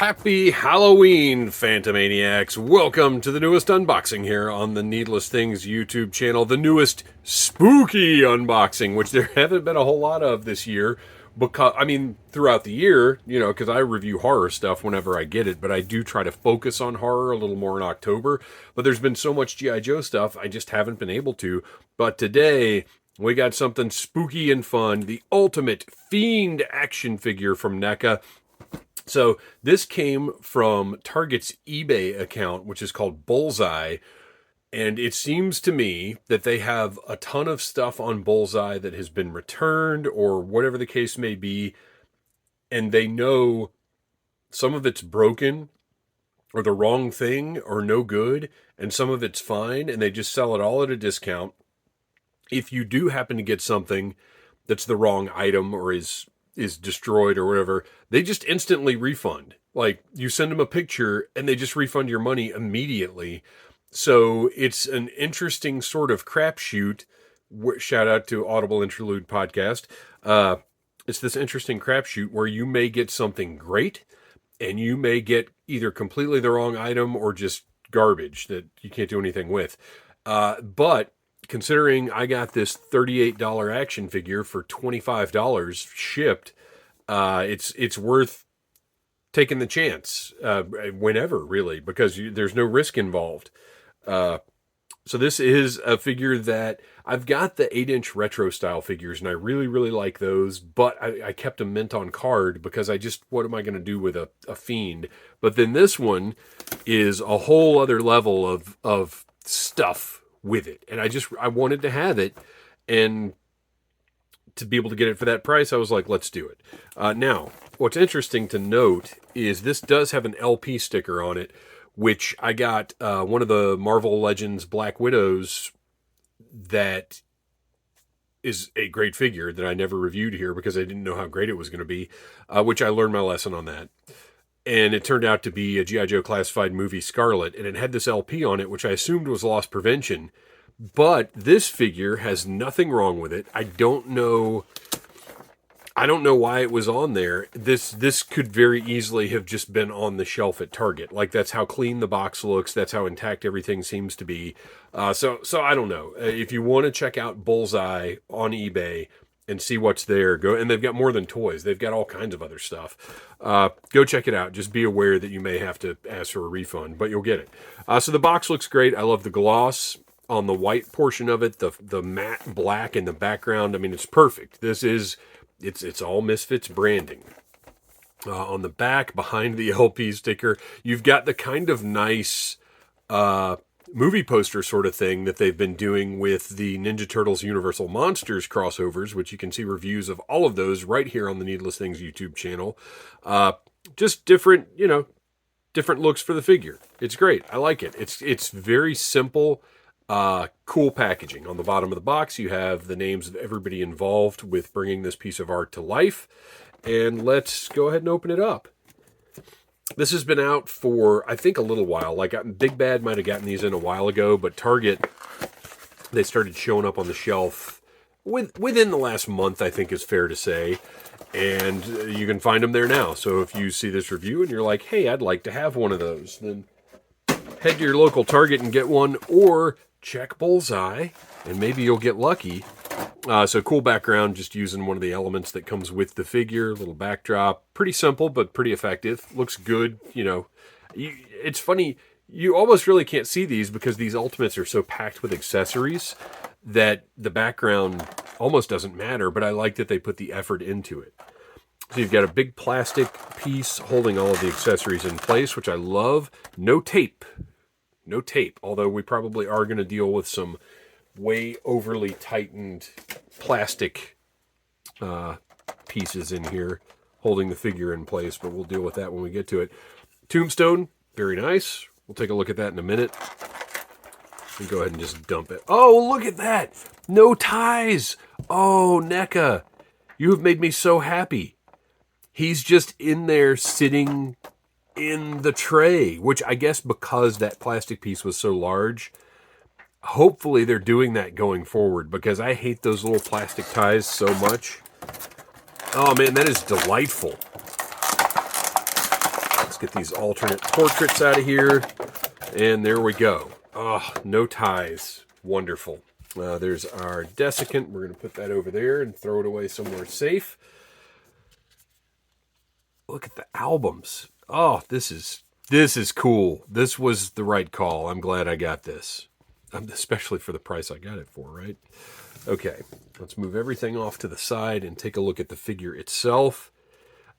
Happy Halloween, Phantomaniacs. Welcome to the newest unboxing here on the Needless Things YouTube channel. The newest spooky unboxing, which there haven't been a whole lot of this year. Because, throughout the year, because I review horror stuff whenever I get it, but I do try to focus on horror a little more in October. But there's been so much G.I. Joe stuff, I just haven't been able to. But today, we got something spooky and fun. The ultimate Fiend action figure from NECA. So this came from Target's eBay account, which is called Bullseye. And it seems to me that they have a ton of stuff on Bullseye that has been returned or whatever the case may be. And they know some of it's broken or the wrong thing or no good. And some of it's fine. And they just sell it all at a discount. If you do happen to get something that's the wrong item or is destroyed or whatever, they just instantly refund. Like, you send them a picture and they just refund your money immediately. So it's an interesting sort of crapshoot. Shout out to Audible Interlude Podcast. It's this interesting crapshoot where you may get something great and you may get either completely the wrong item or just garbage that you can't do anything with. But considering I got this $38 action figure for $25 shipped, it's worth taking the chance whenever, really, because there's no risk involved. So this is a figure that I've got the 8-inch retro style figures, and I really, really like those, but I kept them mint on card because what am I going to do with a Fiend? But then this one is a whole other level of stuff with it. And I wanted to have it, and to be able to get it for that price, I was like, let's do it. Now, what's interesting to note is this does have an LP sticker on it, which I got one of the Marvel Legends Black Widows that is a great figure that I never reviewed here because I didn't know how great it was going to be, which I learned my lesson on that. And it turned out to be a G.I. Joe classified movie Scarlet, and it had this LP on it, which I assumed was Loss Prevention. But this figure has nothing wrong with it. I don't know why it was on there. This could very easily have just been on the shelf at Target. Like, that's how clean the box looks. That's how intact everything seems to be. So I don't know. If you want to check out Bullseye on eBay and see what's there, go. And they've got more than toys. They've got all kinds of other stuff. Go check it out. Just be aware that you may have to ask for a refund, but you'll get it. So the box looks great. I love the gloss on the white portion of it, the matte black in the background. I mean, it's perfect. It's all Misfits branding. On the back, behind the LP sticker, you've got the kind of nice movie poster sort of thing that they've been doing with the Ninja Turtles Universal Monsters crossovers, which you can see reviews of all of those right here on the Needless Things YouTube channel. Just different looks for the figure. It's great. I like it. It's very simple, cool packaging. On the bottom of the box, you have the names of everybody involved with bringing this piece of art to life. And let's go ahead and open it up. This has been out for, I think, a little while. Like, Big Bad might have gotten these in a while ago, but Target, they started showing up on the shelf within the last month, I think is fair to say. And you can find them there now. So if you see this review and you're like, hey, I'd like to have one of those, then head to your local Target and get one, or check Bullseye, and maybe you'll get lucky. So cool background, just using one of the elements that comes with the figure. Little backdrop. Pretty simple, but pretty effective. Looks good, It's funny, you almost really can't see these because these Ultimates are so packed with accessories that the background almost doesn't matter, but I like that they put the effort into it. So you've got a big plastic piece holding all of the accessories in place, which I love. No tape, although we probably are going to deal with some way overly tightened plastic pieces in here holding the figure in place, but we'll deal with that when we get to it. Tombstone, very nice. We'll take a look at that in a minute. And go ahead and just dump it. Oh, look at that! No ties! Oh, NECA, you have made me so happy. He's just in there sitting in the tray, which I guess because that plastic piece was so large, hopefully they're doing that going forward, because I hate those little plastic ties so much. Oh man, that is delightful. get these alternate portraits out of here. And there we go. Oh, no ties. Wonderful. There's our desiccant. We're going to put that over there and throw it away somewhere safe. Look at the albums. Oh, this is cool. This was the right call. I'm glad I got this. Especially for the price I got it for, right? Okay, let's move everything off to the side and take a look at the figure itself.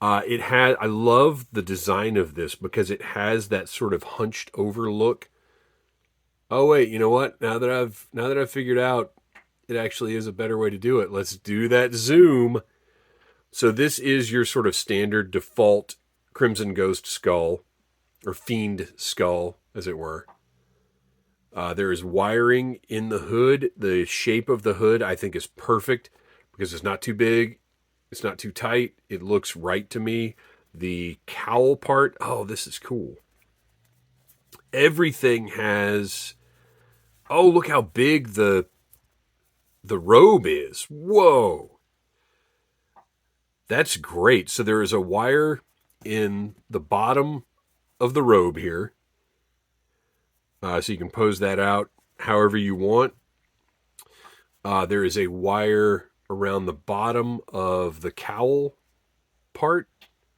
I love the design of this because it has that sort of hunched over look. Oh wait, you know what? Now that I've figured out it actually is a better way to do it. Let's do that zoom. So this is your sort of standard default Crimson Ghost skull, or Fiend skull, as it were. There is wiring in the hood. The shape of the hood, I think, is perfect because it's not too big. It's not too tight. It looks right to me. The cowl part, oh, this is cool. Everything has... Oh, look how big the robe is. Whoa. That's great. So there is a wire in the bottom of the robe here. So you can pose that out however you want. There is a wire around the bottom of the cowl part,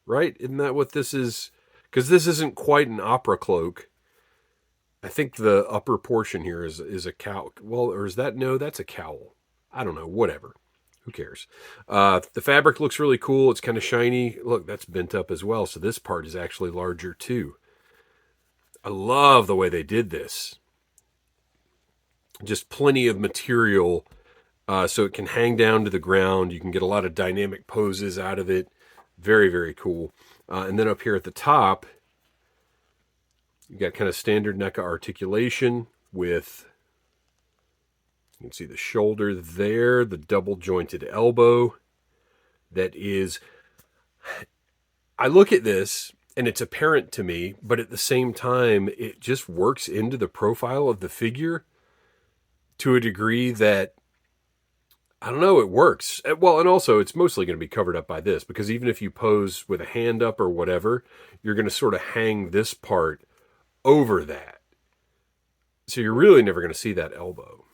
right? Isn't that what this is? Because this isn't quite an opera cloak. I think the upper portion here is a cowl. Well, or is that? No, that's a cowl. I don't know. Whatever. Who cares? The fabric looks really cool. It's kind of shiny. Look, that's bent up as well. So this part is actually larger too. I love the way they did this. Just plenty of material so it can hang down to the ground. You can get a lot of dynamic poses out of it. Very, very cool. And then up here at the top, you got kind of standard NECA articulation with, you can see the shoulder there, the double jointed elbow. That is, I look at this and it's apparent to me, but at the same time, it just works into the profile of the figure to a degree that, I don't know, it works. Well, and also it's mostly going to be covered up by this, because even if you pose with a hand up or whatever, you're going to sort of hang this part over that. So you're really never going to see that elbow.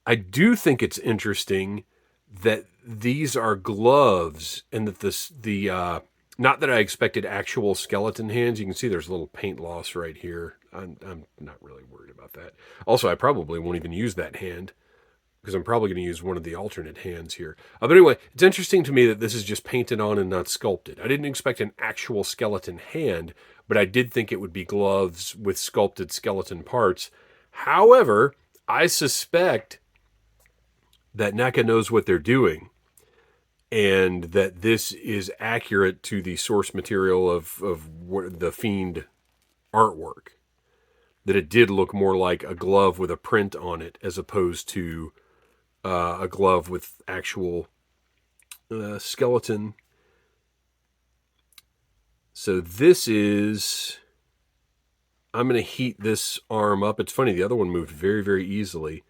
I do think it's interesting that these are gloves and that not that I expected actual skeleton hands. You can see there's a little paint loss right here. I'm not really worried about that. Also, I probably won't even use that hand because I'm probably going to use one of the alternate hands here. But anyway, it's interesting to me that this is just painted on and not sculpted. I didn't expect an actual skeleton hand, but I did think it would be gloves with sculpted skeleton parts. However, I suspect that NECA knows what they're doing and that this is accurate to the source material of the Fiend artwork. That it did look more like a glove with a print on it as opposed to a glove with actual skeleton. So this is... I'm going to heat this arm up. It's funny, the other one moved very, very easily.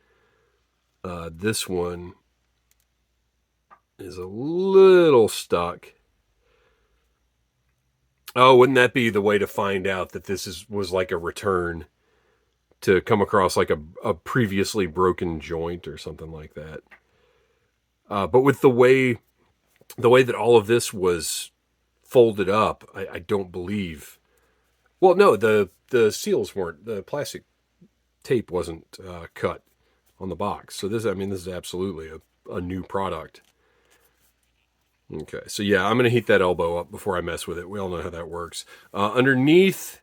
This one is a little stuck. Oh, wouldn't that be the way to find out that this was like a return? To come across like a previously broken joint or something like that. But with the way that all of this was folded up, I don't believe... Well, no, the seals weren't... The plastic tape wasn't cut on the box. So this is absolutely a new product. Okay, so yeah, I'm going to heat that elbow up before I mess with it. We all know how that works. Underneath...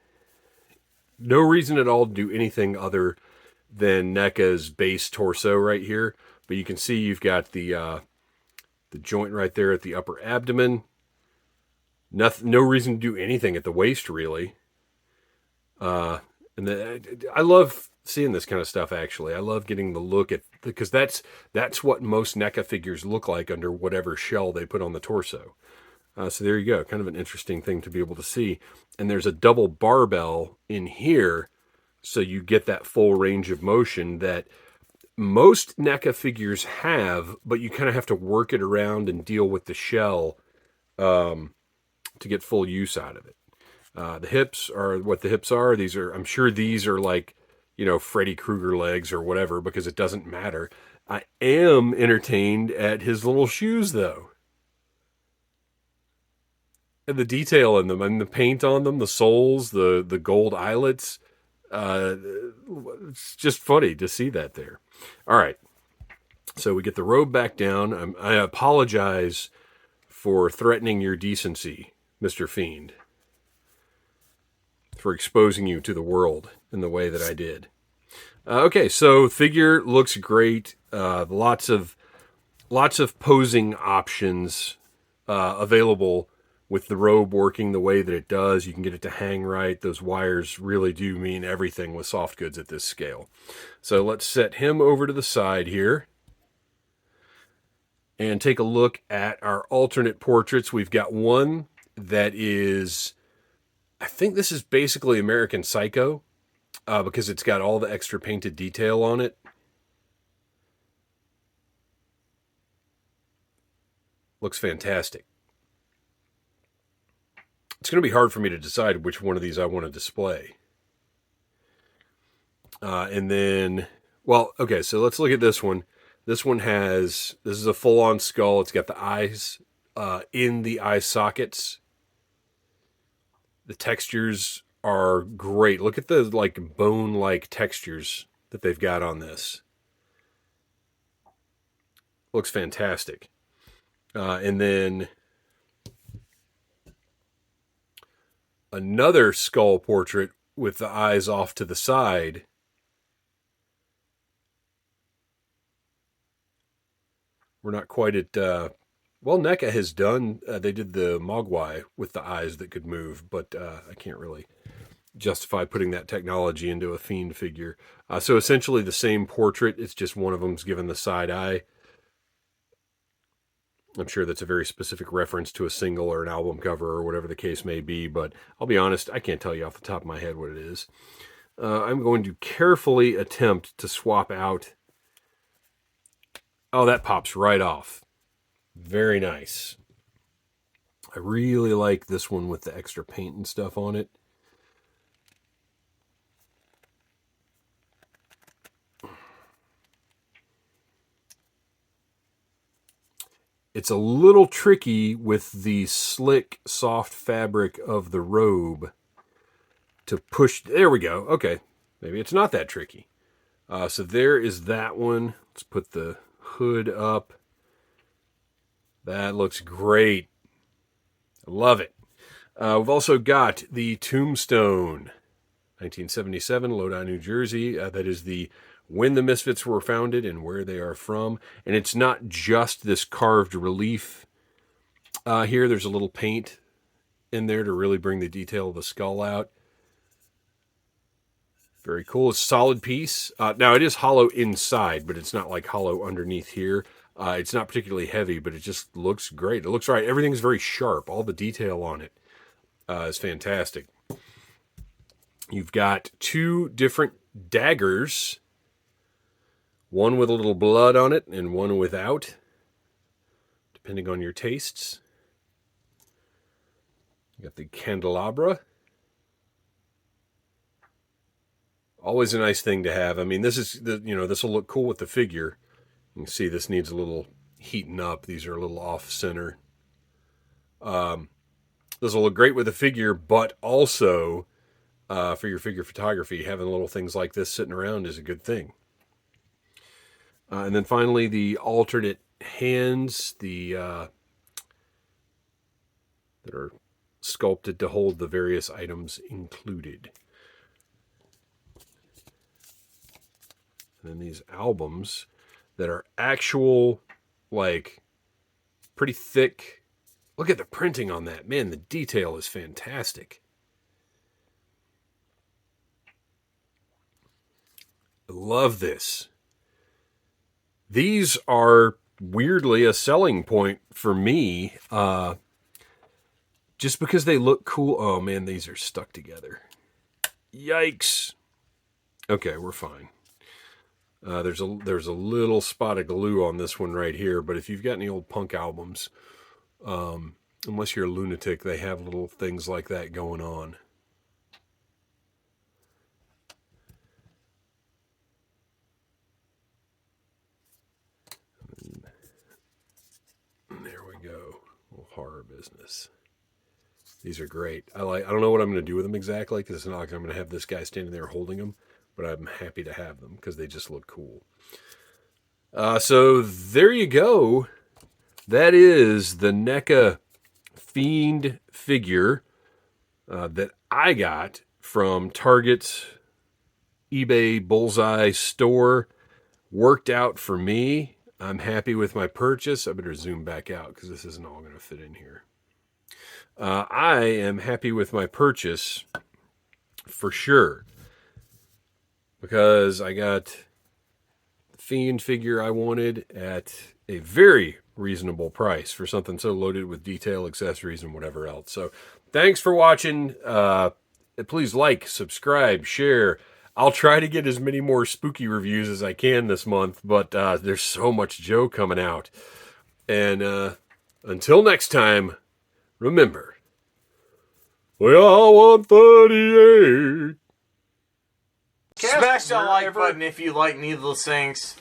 No reason at all to do anything other than NECA's base torso right here. But you can see you've got the joint right there at the upper abdomen. No reason to do anything at the waist, really. I love seeing this kind of stuff, actually. I love getting the look at... Because that's what most NECA figures look like under whatever shell they put on the torso. So there you go. Kind of an interesting thing to be able to see. And there's a double barbell in here, so you get that full range of motion that most NECA figures have, but you kind of have to work it around and deal with the shell to get full use out of it. The hips are what the hips are. These are, I'm sure these are like, Freddy Krueger legs or whatever, because it doesn't matter. I am entertained at his little shoes, though. And the detail in them, and the paint on them, the soles, the gold eyelets. It's just funny to see that there. All right. So we get the robe back down. I apologize for threatening your decency, Mr. Fiend, for exposing you to the world in the way that I did. Okay, so figure looks great. Lots of posing options available with the robe working the way that it does. You can get it to hang right. Those wires really do mean everything with soft goods at this scale. So let's set him over to the side here and take a look at our alternate portraits. We've got one that is, I think this is basically American Psycho, because it's got all the extra painted detail on it. Looks fantastic. It's going to be hard for me to decide which one of these I want to display. And then, well, okay, so let's look at this one. This one this is a full-on skull. It's got the eyes in the eye sockets. The textures are great. Look at the like bone-like textures that they've got on this. Looks fantastic. And then another skull portrait with the eyes off to the side. We're not quite at, well, NECA has done, they did the Mogwai with the eyes that could move, but I can't really justify putting that technology into a Fiend figure. So essentially the same portrait, it's just one of them's given the side eye. I'm sure that's a very specific reference to a single or an album cover or whatever the case may be, but I'll be honest, I can't tell you off the top of my head what it is. I'm going to carefully attempt to swap out. Oh, that pops right off. Very nice. I really like this one with the extra paint and stuff on it. It's a little tricky with the slick, soft fabric of the robe to push. There we go. Okay. Maybe it's not that tricky. So there is that one. Let's put the hood up. That looks great. I love it. We've also got the Tombstone, 1977, Lodi, New Jersey. That is when the Misfits were founded and where they are from. And it's not just this carved relief here. There's a little paint in there to really bring the detail of the skull out. Very cool. It's a solid piece. Now, it is hollow inside, but it's not like hollow underneath here. It's not particularly heavy, but it just looks great. It looks right. Everything's very sharp. All the detail on it is fantastic. You've got two different daggers. One with a little blood on it and one without, depending on your tastes. You got the candelabra. Always a nice thing to have. I mean, this will look cool with the figure. You can see this needs a little heating up. These are a little off center. This will look great with the figure, but also for your figure photography, having little things like this sitting around is a good thing. And then finally, the alternate hands, that are sculpted to hold the various items included. And then these albums that are actual, like, pretty thick. Look at the printing on that. Man, the detail is fantastic. I love this. These are weirdly a selling point for me, just because they look cool. Oh man, these are stuck together. Yikes. Okay, we're fine. There's a little spot of glue on this one right here, but if you've got any old punk albums, Unless you're a lunatic, they have little things like that going on. There we go. Little horror business. These are great. I don't know what I'm going to do with them exactly, because it's not like I'm going to have this guy standing there holding them, but I'm happy to have them because they just look cool. So there you go. That is the NECA Fiend figure that I got from Target's eBay Bullseye store. Worked out for me. I'm happy with my purchase. I better zoom back out because this isn't all going to fit in here. I am happy with my purchase for sure, because I got the Fiend figure I wanted at a very reasonable price for something so loaded with detail, accessories, and whatever else. So thanks for watching. Please like, subscribe, share. I'll try to get as many more spooky reviews as I can this month, but there's so much Joe coming out. And until next time, remember, we all want 38. Smash that like button if you like Needless Things.